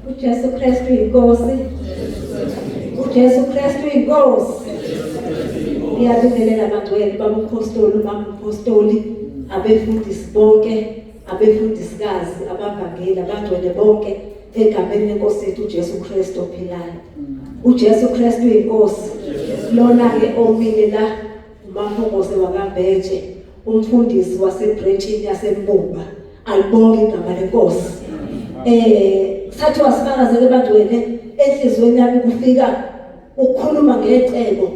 uJesu Kristu inkosi. uJesu Kristu inkosi. Ngiyabingelela abangcwele babapostoli, umapostoli, abefundisi bonke, abefundisikazi, abavangeli, abangcwele bonke egameni lenkosi yethu uJesu Kristu ophilayo. uJesu Kristu inkosi. Lona ke omile la uMafungose wakambheje, umfundisi wasebranchini yaseMbumba. Alibonge igama lenkosi. Sathi wasifakazele abangcwele enhlizweni yami kufika ukukhuluma ngecebo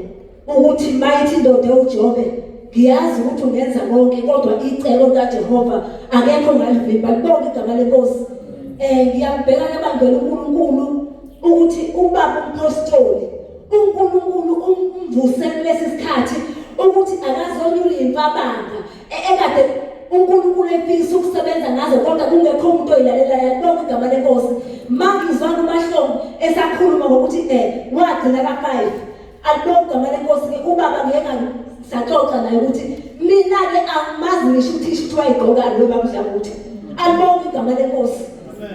ukuthi mighty ndoda uJobe, ngiyazi ukuthi ungenza konke kodwa icebo kaJehova akekho ngalivimba. Libonge igama lenkosi. Ngiyambheka abangcwele uNkulunkulu ukuthi ubaba umpostoli uNkulunkulu umvuse kulesi sikhathi ukuthi akazonyula imfabanga ekade uNkulunkulu efisa ukusebenza ngazo kodwa kungekho umuntu oyilalelayo. Libonge igama lenkosi. Mangizwa uMahlomo esakhuluma ngokuthi wagcina ka5. Alibonge igama lenkosi ke ubaba ngeke saxoxa naye ukuthi mina ke angimazi ngisho ukuthi wayigqokani lo bamdla ukuthi. Alibonge igama lenkosi.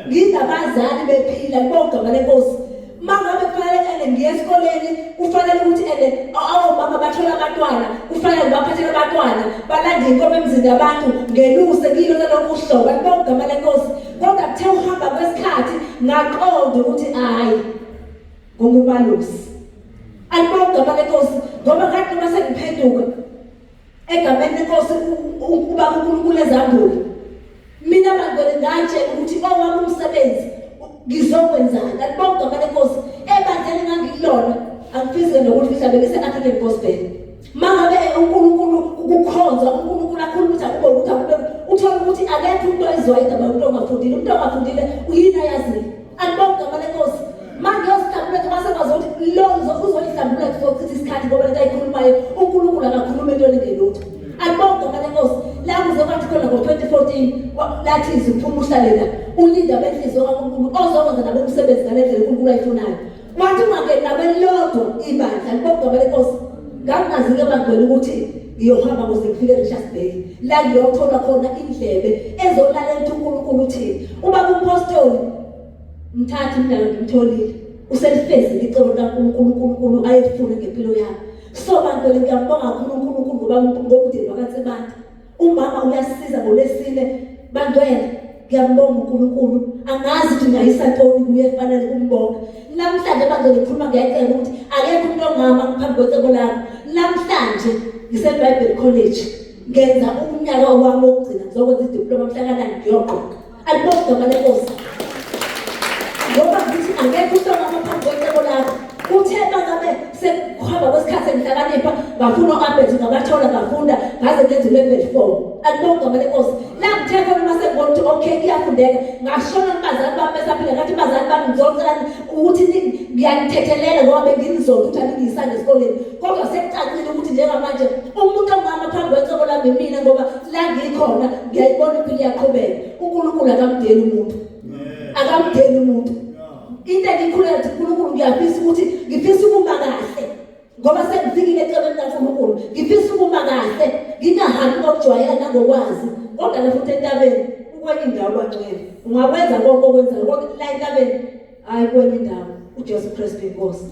Ngizabazali bephila. Libonge igama lenkosi. Mangabe kufanele ngiye esikoleni kufanele ukuthi mama bathola abantwana kufanele baphathele abantwana balande inkomo emzini yabantu ngeluse kilo lokho uhlobo. Libonge igama lenkosi. Kodwa kuthe uhamba kwesikhathi ngaqonda ukuthi hayi ngumubalosi. Alibonge igama lenkosi. Ngoba ngathi noma sengiphenduka egameni lenkosi ukuba uNkulunkulu ezambule mina bangcwele ngantshela ukuthi owami umsebenzi ngizokwenzana. Alibonge igama lenkosi. Ebandleni ngangilona angifisi nokufihla bekise African Gospel. Mangabe uNkulunkulu ukukhonza uNkulunkulu akhuluma ukuthi akube ukuthi akube uthola ukuthi akekho umuntu oyizwayo indaba yomuntu ongafundile. Umuntu ongafundile uyini ayazi. Alibonge igama lenkosi. Manje yosihlambulula kwasekwazi ukuthi lonzo uzoyihlambulula kuzochitha isikhathi ngoba lento ayikhulumayo uNkulunkulu akakhuluma into engelutho. Alibonge igama lenkosi. La kuze kwathi khona ngo2014 lathi iziphuma uhlale la ulinda benhliziyo kaNkulunkulu ozokwenza nabo umsebenzi ngalendlela uNkulunkulu ayifunayo. Wathi ungangeni nabelodwa ibandla. Alibonge igama lenkosi. Ngangazike abangcwele ukuthi ngiyohamba ukuze ngifike eRichards Bay la ngiyothola khona indlebe ezolalela uNkulunkulu uthini. Ubaba umpostoli mthatha mina ngimtholile uselifezi icebo kaNkulunkulu ayefuna ngempilo yami. So bangcwele ngiyabonga kakhulu uNkulunkulu ngoba ngomndeni wakaNsibanda umama uyasiza ngolesine. Bangcwele ngiyabonga uNkulunkulu. Angazi ukuthi ngayisantoni kuye efanele kumbonga. Namhlanje bangcwele ngikhuluma ngecebo ukuthi akekho umuntu ongama ngaphambi kwecebo lakho. Namhlanje ngiseBible College ngenza umnyaka wami wokugcina ngizokwenza idiploma mhlaka-9 ngiyoqoqa. Alibonge igama lenkosi. Ngoba ngithi angekho umuntu ongama ngaphambi kwecebo lakho. Uthe bangabe sekuhamba kwesikhathi engihlakanipha ngafuna uAbel ngabathola ngafunda ngaze ngenze level 4. Alibonge igama lenkosi. La ngithe khona uma sekubona ukuthi okay kuyafundeka ngashona kubazali bami besaphila ngathi bazali bami ngizocela ukuthi ngiyanithethelela ngoba benginizonda ukuthi angiyisande esikoleni. Kodwa sekucacile ukuthi njengamanje umuntu ongama phambi kwecebo lami mina ngoba la ngikhona ngiyayibona impilo iyaqhubeka. uNkulunkulu akamdeli umuntu. Akamdeli umuntu. Into engikhuleka ukuthi uNkulunkulu ngiyafisa ukuthi ngifisa ukuma kahle ngoba sengifikile ecebeni kaNkulunkulu. Ngifisa ukuma kahle ngingahambi ngokujwayela nangokwazi kodwa la futhi entabeni ukwenye indawo bangcwele ungakwenza konke okwenzayo kodwa la entabeni hayi kwenye indawo. uJesu Kristu inkosi.